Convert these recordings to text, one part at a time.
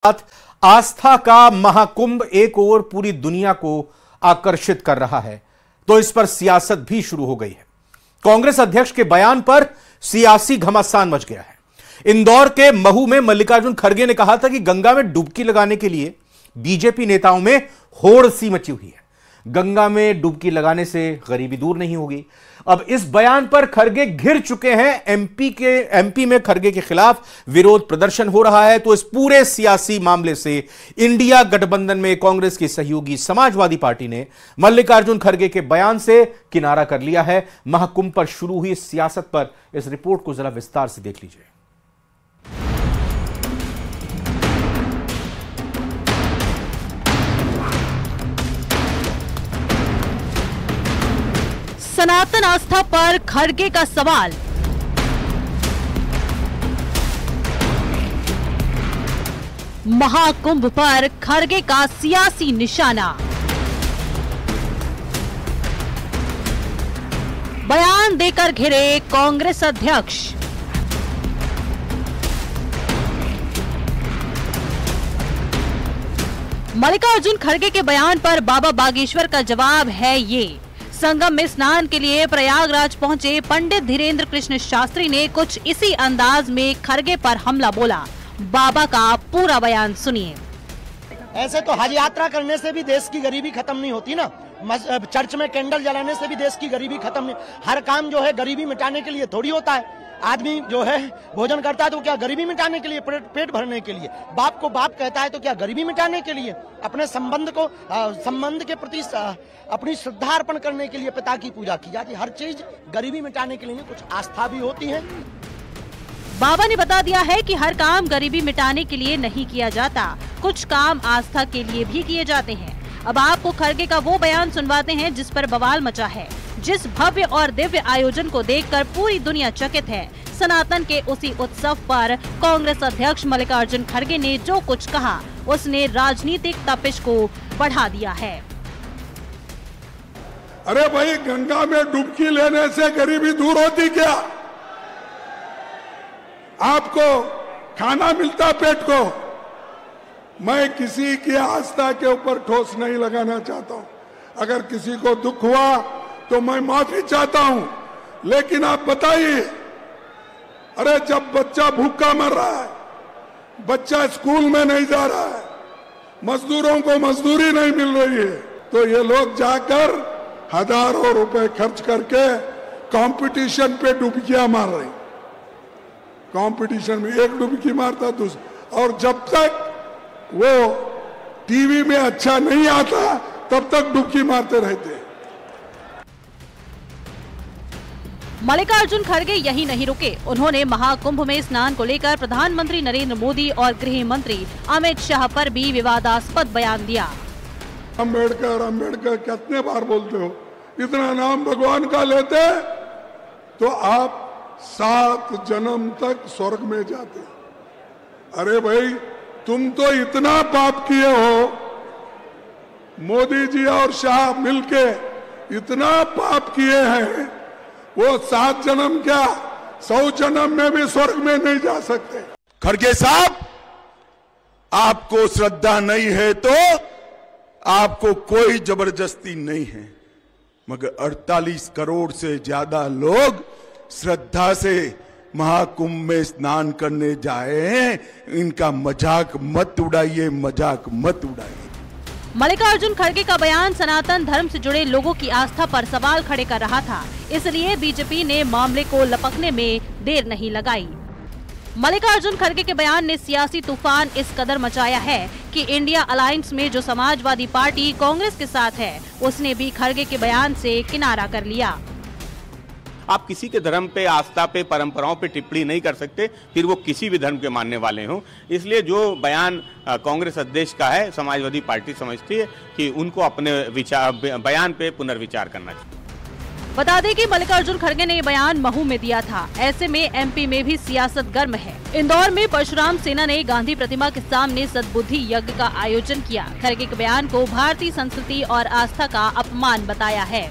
आस्था का महाकुंभ एक ओर पूरी दुनिया को आकर्षित कर रहा है तो इस पर सियासत भी शुरू हो गई है। कांग्रेस अध्यक्ष के बयान पर सियासी घमासान मच गया है। इंदौर के महू में मल्लिकार्जुन खड़गे ने कहा था कि गंगा में डुबकी लगाने के लिए बीजेपी नेताओं में होड़ सी मची हुई है। गंगा में डुबकी लगाने से गरीबी दूर नहीं होगी। अब इस बयान पर खड़गे घिर चुके हैं। एमपी में खड़गे के खिलाफ विरोध प्रदर्शन हो रहा है। तो इस पूरे सियासी मामले से इंडिया गठबंधन में कांग्रेस की सहयोगी समाजवादी पार्टी ने मल्लिकार्जुन खड़गे के बयान से किनारा कर लिया है। महाकुंभ पर शुरू हुई सियासत पर इस रिपोर्ट को जरा विस्तार से देख लीजिए। सनातन आस्था पर खड़गे का सवाल। महाकुंभ पर खड़गे का सियासी निशाना। बयान देकर घिरे कांग्रेस अध्यक्ष। मल्लिकार्जुन खड़गे के बयान पर बाबा बागेश्वर का जवाब है ये। संगम में स्नान के लिए प्रयागराज पहुंचे पंडित धीरेन्द्र कृष्ण शास्त्री ने कुछ इसी अंदाज में खड़गे पर हमला बोला। बाबा का पूरा बयान सुनिए। ऐसे तो हज यात्रा करने से भी देश की गरीबी खत्म नहीं होती ना। चर्च में कैंडल जलाने से भी देश की गरीबी खत्म नहीं। हर काम जो है गरीबी मिटाने के लिए थोड़ी होता है। आदमी जो है भोजन करता है तो क्या गरीबी मिटाने के लिए, पेट भरने के लिए। बाप को बाप कहता है तो क्या गरीबी मिटाने के लिए। अपने संबंध के प्रति अपनी श्रद्धा अर्पण करने के लिए पिता की पूजा की जाती है। हर चीज गरीबी मिटाने के लिए नहीं, कुछ आस्था भी होती है। बाबा ने बता दिया है कि हर काम गरीबी मिटाने के लिए नहीं किया जाता, कुछ काम आस्था के लिए भी किए जाते हैं। अब आपको खड़गे का वो बयान सुनवाते हैं जिस पर बवाल मचा है। जिस भव्य और दिव्य आयोजन को देखकर पूरी दुनिया चकित है। सनातन के उसी उत्सव पर कांग्रेस अध्यक्ष मल्लिकार्जुन खड़गे ने जो कुछ कहा उसने राजनीतिक तपिश को बढ़ा दिया है। अरे भाई, गंगा में डुबकी लेने से गरीबी दूर होती क्या? आपको खाना मिलता पेट को। मैं किसी की आस्था के ऊपर ठोस नहीं लगाना चाहता हूं। अगर किसी को दुख हुआ तो मैं माफी चाहता हूं, लेकिन आप बताइए, अरे जब बच्चा भूखा मर रहा है, बच्चा स्कूल में नहीं जा रहा है, मजदूरों को मजदूरी नहीं मिल रही है, तो ये लोग जाकर हजारों रुपए खर्च करके कंपटीशन पे डुबकियां मार रहे। कंपटीशन में एक डुबकी मारता दूसरा, और जब तक वो टीवी में अच्छा नहीं आता तब तक डुबकी मारते रहते। मल्लिकार्जुन खड़गे यही नहीं रुके। उन्होंने महाकुंभ में स्नान को लेकर प्रधानमंत्री नरेंद्र मोदी और गृह मंत्री अमित शाह पर भी विवादास्पद बयान दिया। अंबेडकर कितने बार बोलते हो? इतना नाम भगवान का लेते तो आप 7 जन्म तक स्वर्ग में जाते। अरे भाई, तुम तो इतना पाप किए हो, मोदी जी और शाह मिलके इतना पाप किए हैं, वो 7 जन्म क्या 100 जन्म में भी स्वर्ग में नहीं जा सकते। खड़गे साहब, आपको श्रद्धा नहीं है तो आपको कोई जबरदस्ती नहीं है, मगर 48 करोड़ से ज्यादा लोग श्रद्धा से महाकुंभ में स्नान करने जाए हैं। इनका मजाक मत उड़ाइए, मजाक मत उड़ाइए। मल्लिकार्जुन खड़गे का बयान सनातन धर्म से जुड़े लोगों की आस्था पर सवाल खड़े कर रहा था, इसलिए बीजेपी ने मामले को लपकने में देर नहीं लगाई। मल्लिकार्जुन खड़गे के बयान ने सियासी तूफान इस कदर मचाया है कि इंडिया अलायंस में जो समाजवादी पार्टी कांग्रेस के साथ है, उसने भी खड़गे के बयान से किनारा कर लिया। आप किसी के धर्म पे, आस्था पे, परंपराओं पे टिप्पणी नहीं कर सकते, फिर वो किसी भी धर्म के मानने वाले हों। इसलिए जो बयान कांग्रेस अध्यक्ष का है, समाजवादी पार्टी समझती है कि उनको अपने बयान पे पुनर्विचार करना चाहिए। बता दें कि मल्लिकार्जुन खड़गे ने ये बयान महू में दिया था। ऐसे में एमपी में भी सियासत गर्म है। इंदौर में परशुराम सेना ने गांधी प्रतिमा के सामने सद्बुद्धि यज्ञ का आयोजन किया। खड़गे के बयान को भारतीय संस्कृति और आस्था का अपमान बताया है।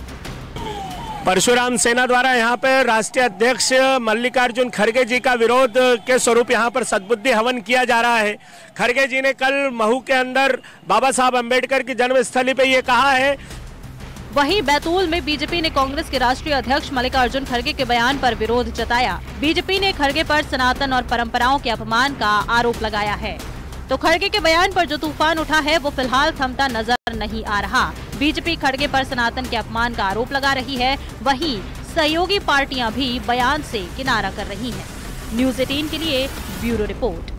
परशुराम सेना द्वारा यहाँ पर राष्ट्रीय अध्यक्ष मल्लिकार्जुन खड़गे जी का विरोध के स्वरूप यहाँ पर सद्बुद्धि हवन किया जा रहा है। खड़गे जी ने कल महू के अंदर बाबा साहब अंबेडकर की जन्मस्थली पे ये कहा है। वहीं बैतूल में बीजेपी ने कांग्रेस के राष्ट्रीय अध्यक्ष मल्लिकार्जुन खड़गे के बयान पर विरोध जताया। बीजेपी ने खड़गे पर सनातन और परंपराओं के अपमान का आरोप लगाया है। तो खड़गे के बयान पर जो तूफान उठा है वो फिलहाल थमता नजर नहीं आ रहा। बीजेपी खड़गे पर सनातन के अपमान का आरोप लगा रही है, वहीं सहयोगी पार्टियां भी बयान से किनारा कर रही हैं। न्यूज़ 18 के लिए ब्यूरो रिपोर्ट।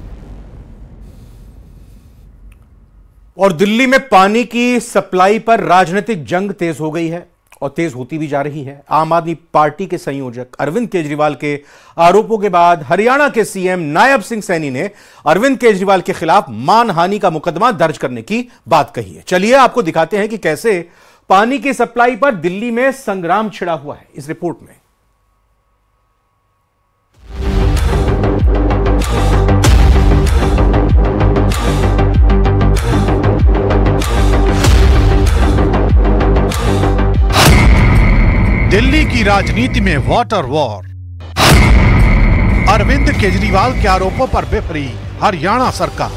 और दिल्ली में पानी की सप्लाई पर राजनीतिक जंग तेज हो गई है और तेज होती भी जा रही है। आम आदमी पार्टी के संयोजक अरविंद केजरीवाल के आरोपों के बाद हरियाणा के सीएम नायब सिंह सैनी ने अरविंद केजरीवाल के खिलाफ मानहानि का मुकदमा दर्ज करने की बात कही है। चलिए आपको दिखाते हैं कि कैसे पानी की सप्लाई पर दिल्ली में संग्राम छिड़ा हुआ है इस रिपोर्ट में। दिल्ली की राजनीति में वाटर वॉर। अरविंद केजरीवाल के आरोपों पर बिफरी हरियाणा सरकार।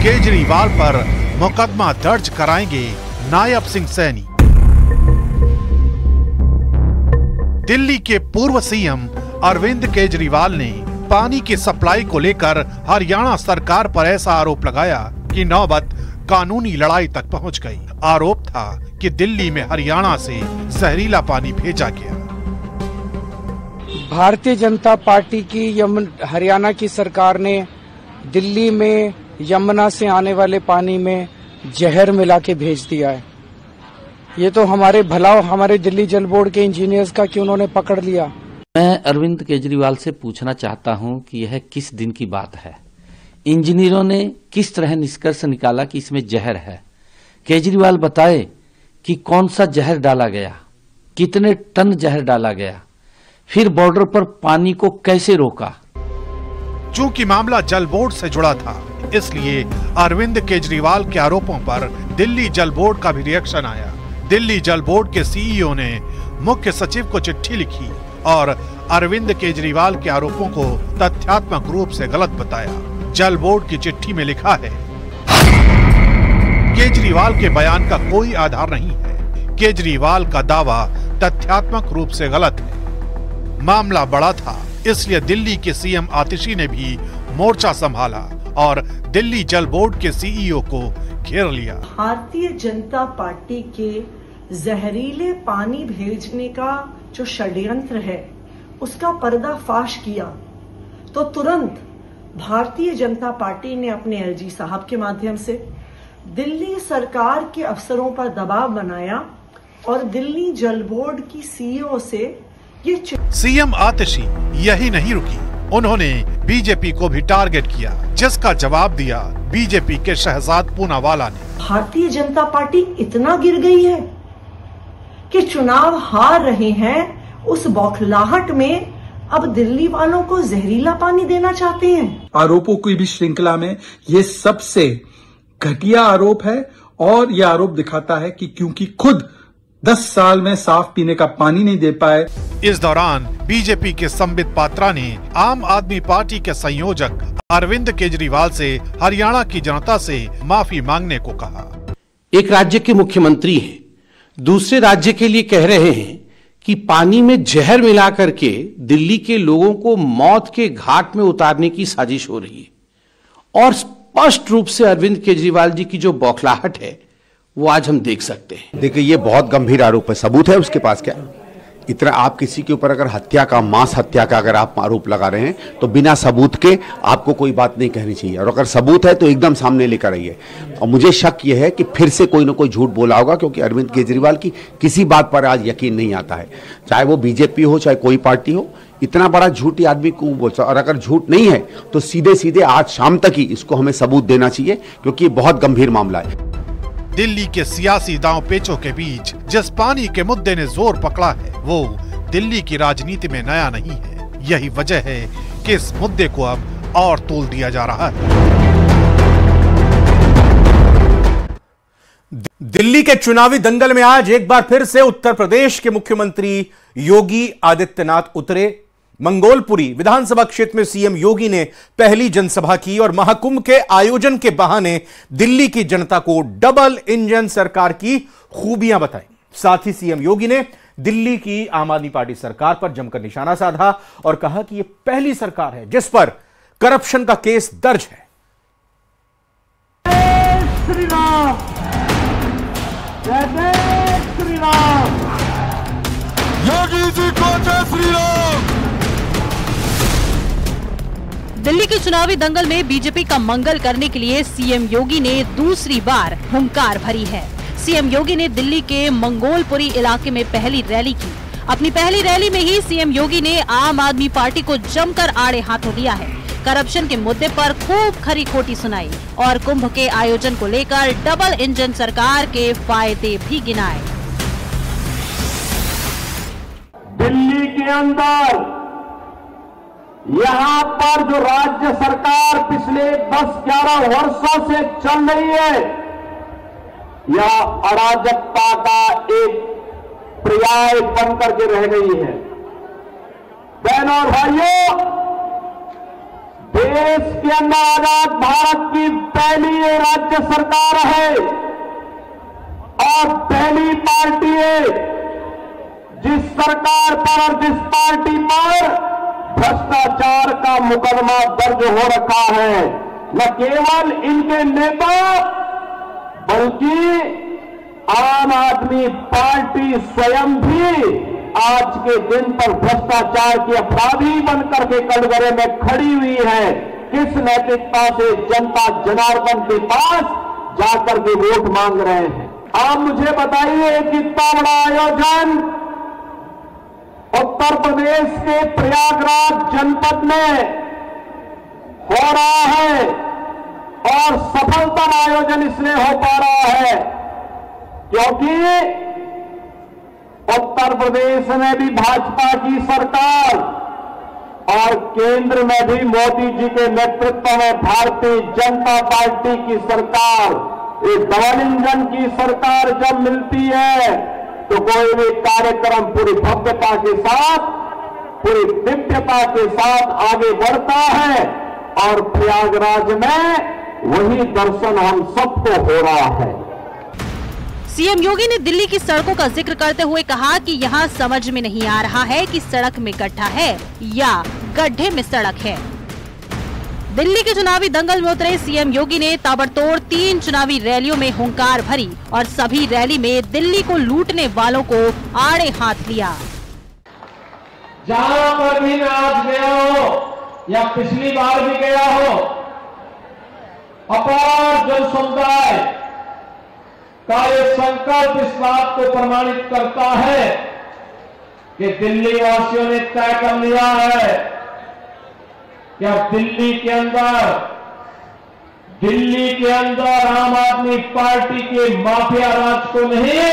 केजरीवाल पर मुकदमा दर्ज कराएंगे नायब सिंह सैनी। दिल्ली के पूर्व सीएम अरविंद केजरीवाल ने पानी की सप्लाई को लेकर हरियाणा सरकार पर ऐसा आरोप लगाया कि नौबत कानूनी लड़ाई तक पहुंच गई। आरोप था कि दिल्ली में हरियाणा से जहरीला पानी भेजा गया। भारतीय जनता पार्टी की हरियाणा की सरकार ने दिल्ली में यमुना से आने वाले पानी में जहर मिला के भेज दिया है। ये तो हमारे भला हमारे दिल्ली जल बोर्ड के इंजीनियर्स का कि उन्होंने पकड़ लिया। मैं अरविंद केजरीवाल से पूछना चाहता हूं कि यह किस दिन की बात है। इंजीनियरों ने किस तरह निष्कर्ष निकाला कि इसमें जहर है। केजरीवाल बताए कि कौन सा जहर डाला गया, कितने टन जहर डाला गया, फिर बॉर्डर पर पानी को कैसे रोका। चूंकि मामला जल बोर्ड से जुड़ा था, इसलिए अरविंद केजरीवाल के आरोपों पर दिल्ली जल बोर्ड का भी रिएक्शन आया। दिल्ली जल बोर्ड के सीईओ ने मुख्य सचिव को चिट्ठी लिखी और अरविंद केजरीवाल के आरोपों को तथ्यात्मक रूप से गलत बताया। जल बोर्ड की चिट्ठी में लिखा है, केजरीवाल के बयान का कोई आधार नहीं है। केजरीवाल का दावा तथ्यात्मक रूप से गलत है। मामला बड़ा था, इसलिए दिल्ली के सीएम आतिशी ने भी मोर्चा संभाला और दिल्ली जल बोर्ड के सीईओ को घेर लिया। भारतीय जनता पार्टी के जहरीले पानी भेजने का जो षड्यंत्र है उसका पर्दाफाश किया तो तुरंत भारतीय जनता पार्टी ने अपने एलजी साहब के माध्यम से दिल्ली सरकार के अफसरों पर दबाव बनाया और दिल्ली जल बोर्ड की सीईओ से ये सीएम आतिशी यही नहीं रुकी, उन्होंने बीजेपी को भी टारगेट किया, जिसका जवाब दिया बीजेपी के शहजाद पूनावाला ने। भारतीय जनता पार्टी इतना गिर गई है कि चुनाव हार रहे हैं, उस बौखलाहट में अब दिल्ली वालों को जहरीला पानी देना चाहते हैं। आरोपों की भी श्रृंखला में ये सबसे घटिया आरोप है और यह आरोप दिखाता है कि क्योंकि खुद 10 साल में साफ पीने का पानी नहीं दे पाए। इस दौरान बीजेपी के संबित पात्रा ने आम आदमी पार्टी के संयोजक अरविंद केजरीवाल से हरियाणा की जनता से माफी मांगने को कहा। एक राज्य के मुख्यमंत्री हैं, दूसरे राज्य के लिए कह रहे हैं कि पानी में जहर मिला करके दिल्ली के लोगों को मौत के घाट में उतारने की साजिश हो रही है और स्पष्ट रूप से अरविंद केजरीवाल जी की जो बौखलाहट है वो आज हम देख सकते हैं। देखिए, ये बहुत गंभीर आरोप है। सबूत है उसके पास क्या? इतना आप किसी के ऊपर अगर हत्या का, मांस हत्या का अगर आप आरोप लगा रहे हैं तो बिना सबूत के आपको कोई बात नहीं कहनी चाहिए, और अगर सबूत है तो एकदम सामने लेकर आइए। और मुझे शक यह है कि फिर से कोई ना कोई झूठ बोला होगा, क्योंकि अरविंद केजरीवाल की किसी बात पर आज यकीन नहीं आता है, चाहे वो बीजेपी हो चाहे कोई पार्टी हो। इतना बड़ा झूठ आदमी को बोलता, और अगर झूठ नहीं है तो सीधे सीधे आज शाम तक ही इसको हमें सबूत देना चाहिए, क्योंकि ये बहुत गंभीर मामला है। दिल्ली के सियासी दांव पेचों के बीच जिस पानी के मुद्दे ने जोर पकड़ा है वो दिल्ली की राजनीति में नया नहीं है। यही वजह है कि इस मुद्दे को अब और तोल दिया जा रहा है। दिल्ली के चुनावी दंगल में आज एक बार फिर से उत्तर प्रदेश के मुख्यमंत्री योगी आदित्यनाथ उतरे। मंगोलपुरी विधानसभा क्षेत्र में सीएम योगी ने पहली जनसभा की और महाकुंभ के आयोजन के बहाने दिल्ली की जनता को डबल इंजन सरकार की खूबियां बताई। साथ ही सीएम योगी ने दिल्ली की आम आदमी पार्टी सरकार पर जमकर निशाना साधा और कहा कि यह पहली सरकार है जिस पर करप्शन का केस दर्ज है। श्री राम, जय जय श्री राम, योगी जी को जय श्री राम। दिल्ली के चुनावी दंगल में बीजेपी का मंगल करने के लिए सीएम योगी ने दूसरी बार हुंकार भरी है। सीएम योगी ने दिल्ली के मंगोलपुरी इलाके में पहली रैली की। अपनी पहली रैली में ही सीएम योगी ने आम आदमी पार्टी को जमकर आड़े हाथों लिया है। करप्शन के मुद्दे पर खूब खरी खोटी सुनाई और कुंभ के आयोजन को लेकर डबल इंजन सरकार के फायदे भी गिनाए। दिल्ली के अंदर यहाँ पर जो राज्य सरकार पिछले 10-11 वर्षों से चल रही है, यह अराजकता का एक पर्याय बनकर के रह गई है। बहनों और भाइयों, देश के अंदर आजाद भारत की पहली ये राज्य सरकार है और पहली पार्टी है जिस सरकार पर और जिस पार्टी पर भ्रष्टाचार का मुकदमा दर्ज हो रखा है। न केवल इनके नेता बल्कि आम आदमी पार्टी स्वयं भी आज के दिन पर भ्रष्टाचार की अपराधी बनकर के कटघरे में खड़ी हुई है। किस नैतिकता से जनता जनार्दन के पास जाकर के वोट मांग रहे हैं? आप मुझे बताइए कि इतना बड़ा आयोजन उत्तर प्रदेश के प्रयागराज जनपद में हो रहा है और सफलतम आयोजन इसलिए हो पा रहा है क्योंकि उत्तर प्रदेश में भी भाजपा की सरकार और केंद्र में भी मोदी जी के नेतृत्व में भारतीय जनता पार्टी की सरकार, ये डबल इंजन की सरकार जब मिलती है तो कोई भी कार्यक्रम पूरी भव्यता के साथ, पूरी दिव्यता के साथ आगे बढ़ता है और प्रयागराज में वही दर्शन हम सबको हो रहा है। सीएम योगी ने दिल्ली की सड़कों का जिक्र करते हुए कहा कि यहाँ समझ में नहीं आ रहा है कि सड़क में गड्ढा है या गड्ढे में सड़क है। दिल्ली के चुनावी दंगल में उतरे सीएम योगी ने ताबड़तोड़ 3 चुनावी रैलियों में हुंकार भरी और सभी रैली में दिल्ली को लूटने वालों को आड़े हाथ लिया। जहां पर भी मैं आज गया हो या पिछली बार भी गया हो, अपार जन समुदाय का ये संकल्प इस बात को प्रमाणित करता है कि दिल्ली वासियों ने तय कर लिया है कि अब दिल्ली के अंदर आम आदमी पार्टी के माफिया राज को नहीं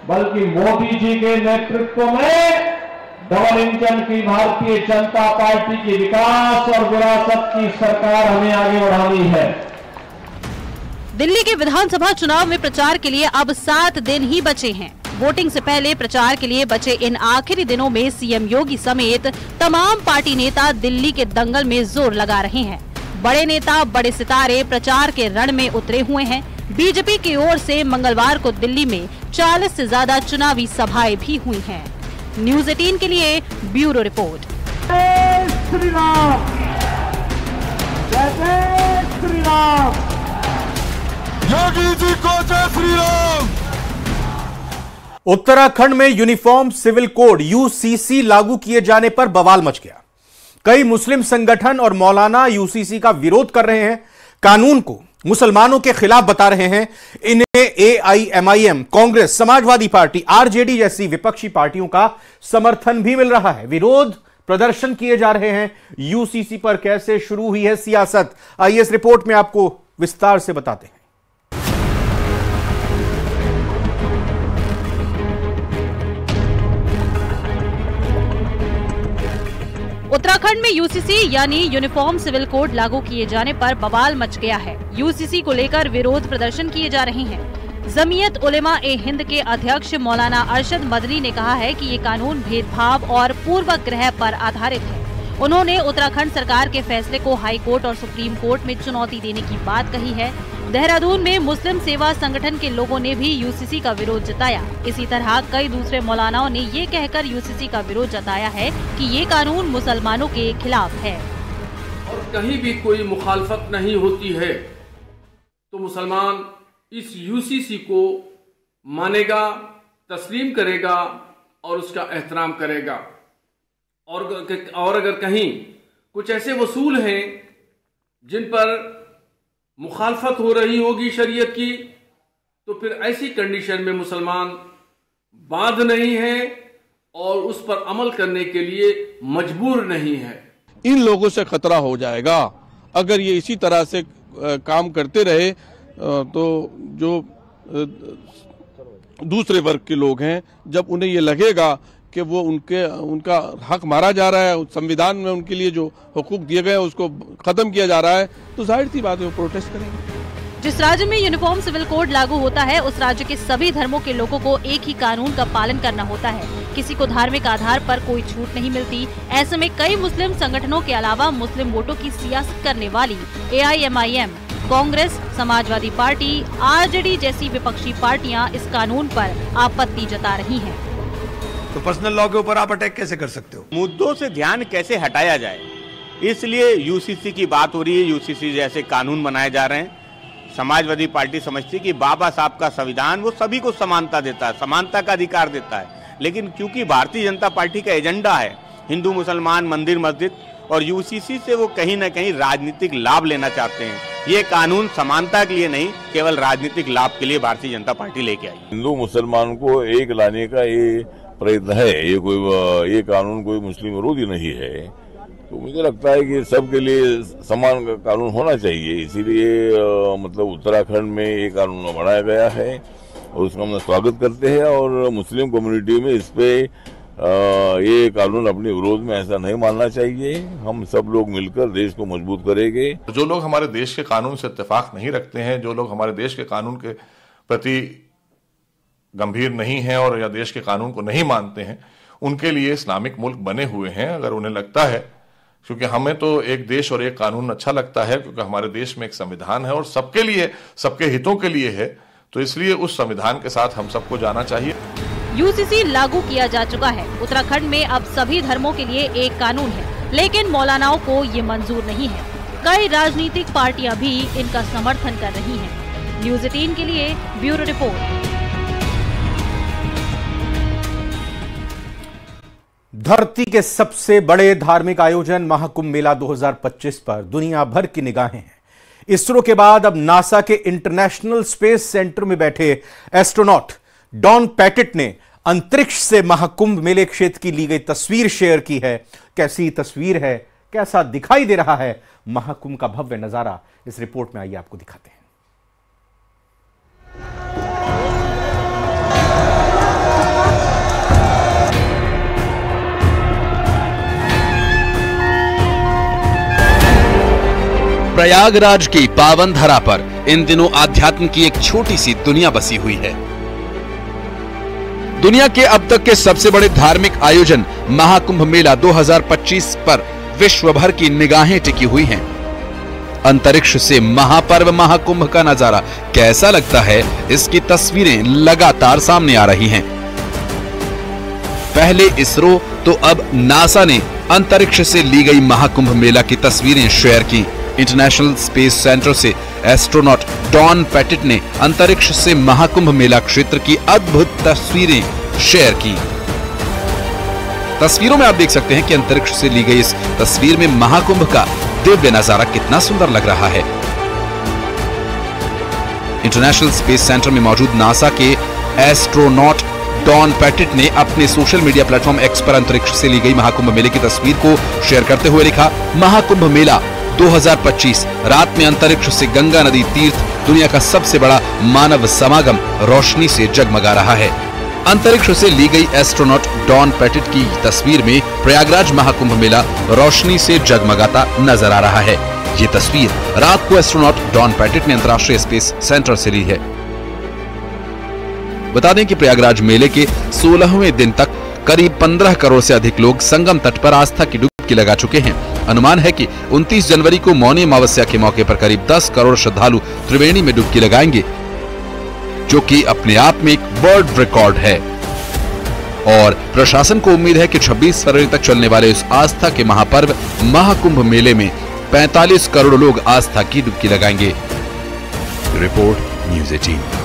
बल्कि मोदी जी के नेतृत्व में डबल इंजन की भारतीय जनता पार्टी की विकास और विरासत की सरकार हमें आगे बढ़ानी है। दिल्ली के विधानसभा चुनाव में प्रचार के लिए अब 7 दिन ही बचे हैं। वोटिंग से पहले प्रचार के लिए बचे इन आखिरी दिनों में सीएम योगी समेत तमाम पार्टी नेता दिल्ली के दंगल में जोर लगा रहे हैं। बड़े नेता, बड़े सितारे प्रचार के रण में उतरे हुए हैं। बीजेपी की ओर से मंगलवार को दिल्ली में 40 से ज्यादा चुनावी सभाएं भी हुई हैं। न्यूज़ 18 के लिए ब्यूरो रिपोर्ट। जय श्री राम, जय जय श्री राम, योगी जी को जय श्री राम। उत्तराखंड में यूनिफॉर्म सिविल कोड यूसीसी लागू किए जाने पर बवाल मच गया। कई मुस्लिम संगठन और मौलाना यूसीसी का विरोध कर रहे हैं, कानून को मुसलमानों के खिलाफ बता रहे हैं। इन्हें AIMIM, Congress, Samajwadi party, RJD जैसी विपक्षी पार्टियों का समर्थन भी मिल रहा है। विरोध प्रदर्शन किए जा रहे हैं। यूसीसी पर कैसे शुरू हुई है सियासत, आइए इस रिपोर्ट में आपको विस्तार से बताते हैं। उत्तराखंड में यूसीसी यानी यूनिफॉर्म सिविल कोड लागू किए जाने पर बवाल मच गया है। यूसीसी को लेकर विरोध प्रदर्शन किए जा रहे हैं। जमीयत उलेमा ए हिंद के अध्यक्ष मौलाना अरशद मदनी ने कहा है कि ये कानून भेदभाव और पूर्वग्रह पर आधारित है। उन्होंने उत्तराखंड सरकार के फैसले को हाई कोर्ट और सुप्रीम कोर्ट में चुनौती देने की बात कही है। देहरादून में मुस्लिम सेवा संगठन के लोगों ने भी यूसीसी का विरोध जताया। इसी तरह कई दूसरे मौलानाओं ने ये कहकर यूसीसी का विरोध जताया है कि ये कानून मुसलमानों के खिलाफ है। और कहीं भी कोई मुखालफत नहीं होती है तो मुसलमान इस यूसीसी को मानेगा, तस्लीम करेगा और उसका एहतराम करेगा। और अगर कहीं कुछ ऐसे वसूल हैं जिन पर मुखालफत हो रही होगी शरीयत की, तो फिर ऐसी कंडीशन में मुसलमान बाध नहीं है और उस पर अमल करने के लिए मजबूर नहीं है। इन लोगों से खतरा हो जाएगा अगर ये इसी तरह से काम करते रहे, तो जो दूसरे वर्ग के लोग हैं, जब उन्हें ये लगेगा कि वो उनका हक मारा जा रहा है, संविधान में उनके लिए जो हुकूक दिए गए उसको खत्म किया जा रहा है, तो जाहिर सी बात है वो प्रोटेस्ट करेंगे। जिस राज्य में यूनिफॉर्म सिविल कोड लागू होता है उस राज्य के सभी धर्मों के लोगों को एक ही कानून का पालन करना होता है। किसी को धार्मिक आधार पर कोई छूट नहीं मिलती। ऐसे में कई मुस्लिम संगठनों के अलावा मुस्लिम वोटों की सियासत करने वाली AIMIM, Congress, Samajwadi party, RJD जैसी विपक्षी पार्टियां इस कानून पर आपत्ति जता रही हैं। तो पर्सनल लॉ के ऊपर आप अटैक कैसे कर सकते हो? मुद्दों से ध्यान कैसे हटाया जाए, इसलिए यूसीसी की बात हो रही है। यूसीसी जैसे कानून बनाए जा रहे हैं। समाजवादी पार्टी समझती है कि बाबा साहब का संविधान वो सभी को समानता देता है, समानता का अधिकार देता है। लेकिन क्योंकि भारतीय जनता पार्टी का एजेंडा है हिंदू मुसलमान मंदिर मस्जिद, और यूसीसी से वो कहीं न कहीं राजनीतिक लाभ लेना चाहते हैं। ये कानून समानता के लिए नहीं, केवल राजनीतिक लाभ के लिए भारतीय जनता पार्टी लेके आई। हिंदू मुसलमान को एक लाने का ये प्रयत्न है। ये कानून कोई मुस्लिम विरोधी नहीं है। तो मुझे लगता है कि सबके लिए समान कानून होना चाहिए। इसीलिए मतलब उत्तराखंड में ये कानून बनाया गया है और उसका हम स्वागत करते हैं। और मुस्लिम कम्युनिटी में इस पे ये कानून अपने विरोध में ऐसा नहीं मानना चाहिए। हम सब लोग मिलकर देश को मजबूत करेंगे। जो लोग हमारे देश के कानून से इत्तेफाक नहीं रखते हैं, जो लोग हमारे देश के कानून के प्रति गंभीर नहीं हैं और या देश के कानून को नहीं मानते हैं, उनके लिए इस्लामिक मुल्क बने हुए हैं। अगर उन्हें लगता है, क्योंकि हमें तो एक देश और एक कानून अच्छा लगता है, क्योंकि हमारे देश में एक संविधान है और सबके लिए, सबके हितों के लिए है, तो इसलिए उस संविधान के साथ हम सबको जाना चाहिए। यूसीसी लागू किया जा चुका है। उत्तराखंड में अब सभी धर्मों के लिए एक कानून है, लेकिन मौलानाओं को ये मंजूर नहीं है। कई राजनीतिक पार्टियां भी इनका समर्थन कर रही हैं। न्यूज़ 18 के लिए ब्यूरो रिपोर्ट। धरती के सबसे बड़े धार्मिक आयोजन महाकुंभ मेला 2025 पर दुनिया भर की निगाहें हैं। इसरो के बाद अब नासा के इंटरनेशनल स्पेस सेंटर में बैठे एस्ट्रोनॉट डॉन पैटिट ने अंतरिक्ष से महाकुंभ मेले क्षेत्र की ली गई तस्वीर शेयर की है। कैसी तस्वीर है, कैसा दिखाई दे रहा है महाकुंभ का भव्य नजारा, इस रिपोर्ट में आइए आपको दिखाते हैं। प्रयागराज की पावन धरा पर इन दिनों आध्यात्म की एक छोटी सी दुनिया बसी हुई है। दुनिया के अब तक के सबसे बड़े धार्मिक आयोजन महाकुंभ मेला 2025 पर विश्व भर की निगाहें टिकी हुई हैं। अंतरिक्ष से महापर्व महाकुंभ का नजारा कैसा लगता है, इसकी तस्वीरें लगातार सामने आ रही हैं। पहले इसरो तो अब नासा ने अंतरिक्ष से ली गई महाकुंभ मेला की तस्वीरें शेयर की। इंटरनेशनल स्पेस सेंटर से एस्ट्रोनॉट डॉन पैटिट ने अंतरिक्ष से महाकुंभ मेला क्षेत्र की अद्भुत तस्वीरें शेयर की। तस्वीरों में आप देख सकते हैं कि अंतरिक्ष से ली गई इस तस्वीर में महाकुंभ का दिव्य नजारा कितना सुंदर लग रहा है। इंटरनेशनल स्पेस सेंटर में मौजूद नासा के एस्ट्रोनॉट डॉन पैटिट ने अपने सोशल मीडिया प्लेटफॉर्म एक्स पर अंतरिक्ष से ली गई महाकुंभ मेले की तस्वीर को शेयर करते हुए लिखा, महाकुंभ मेला 2025 रात में अंतरिक्ष से गंगा नदी तीर्थ दुनिया का सबसे बड़ा मानव समागम रोशनी से जगमगा रहा है। अंतरिक्ष से ली गई एस्ट्रोनॉट डॉन पैटिट की तस्वीर में प्रयागराज महाकुंभ मेला रोशनी से जगमगाता नजर आ रहा है। ये तस्वीर रात को एस्ट्रोनॉट डॉन पैटिट ने अंतर्राष्ट्रीय स्पेस सेंटर से ली है। बता दें कि प्रयागराज मेले के 16वें दिन तक करीब 15 करोड़ से अधिक लोग संगम तट पर आस्था की डुबकी लगा चुके हैं। अनुमान है कि 29 जनवरी को मौनी अमावस्या के मौके पर करीब 10 करोड़ श्रद्धालु त्रिवेणी में डुबकी लगाएंगे, जो कि अपने आप में एक वर्ल्ड रिकॉर्ड है। और प्रशासन को उम्मीद है कि 26 फरवरी तक चलने वाले इस आस्था के महापर्व महाकुंभ मेले में 45 करोड़ लोग आस्था की डुबकी लगाएंगे। Report news 18।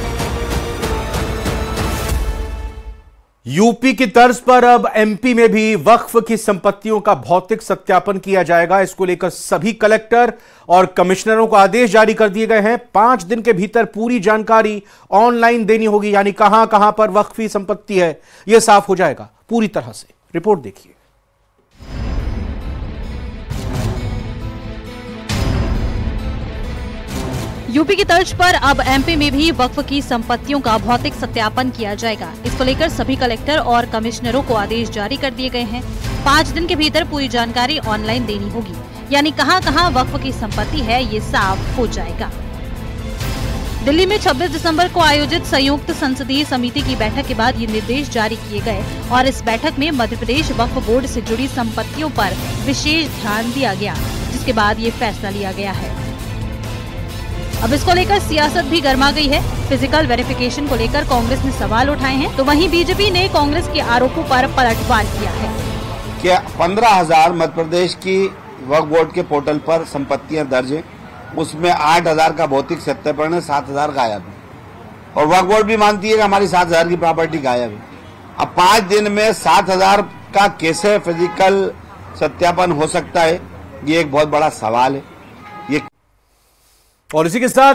यूपी की तर्ज पर अब एमपी में भी वक्फ की संपत्तियों का भौतिक सत्यापन किया जाएगा। इसको लेकर सभी कलेक्टर और कमिश्नरों को आदेश जारी कर दिए गए हैं। 5 दिन के भीतर पूरी जानकारी ऑनलाइन देनी होगी, यानी कहां कहां पर वक्फी संपत्ति है यह साफ हो जाएगा पूरी तरह से। रिपोर्ट देखिए। यूपी की तर्ज पर अब एमपी में भी वक्फ की संपत्तियों का भौतिक सत्यापन किया जाएगा। इसको लेकर सभी कलेक्टर और कमिश्नरों को आदेश जारी कर दिए गए हैं। 5 दिन के भीतर पूरी जानकारी ऑनलाइन देनी होगी, यानी कहां कहां वक्फ की संपत्ति है ये साफ हो जाएगा। दिल्ली में 26 दिसंबर को आयोजित संयुक्त संसदीय समिति की बैठक के बाद ये निर्देश जारी किए गए और इस बैठक में मध्य प्रदेश वक्फ बोर्ड से जुड़ी संपत्तियों पर विशेष ध्यान दिया गया, जिसके बाद ये फैसला लिया गया है। अब इसको लेकर सियासत भी गर्मा गई है। फिजिकल वेरिफिकेशन को लेकर कांग्रेस ने सवाल उठाए हैं, तो वहीं बीजेपी ने कांग्रेस के आरोपों पर पलटवार किया है कि 15,000 मध्य प्रदेश की वक्फ बोर्ड के पोर्टल पर संपत्तियां दर्ज हैं, उसमें 8,000 का भौतिक सत्यापन है, 7,000 गायब है। और वक्फ बोर्ड भी मानती है कि हमारी 7,000 की प्रॉपर्टी गायब है। अब 5 दिन में 7,000 का कैसे फिजिकल सत्यापन हो सकता है, ये एक बहुत बड़ा सवाल है। और इसी के साथ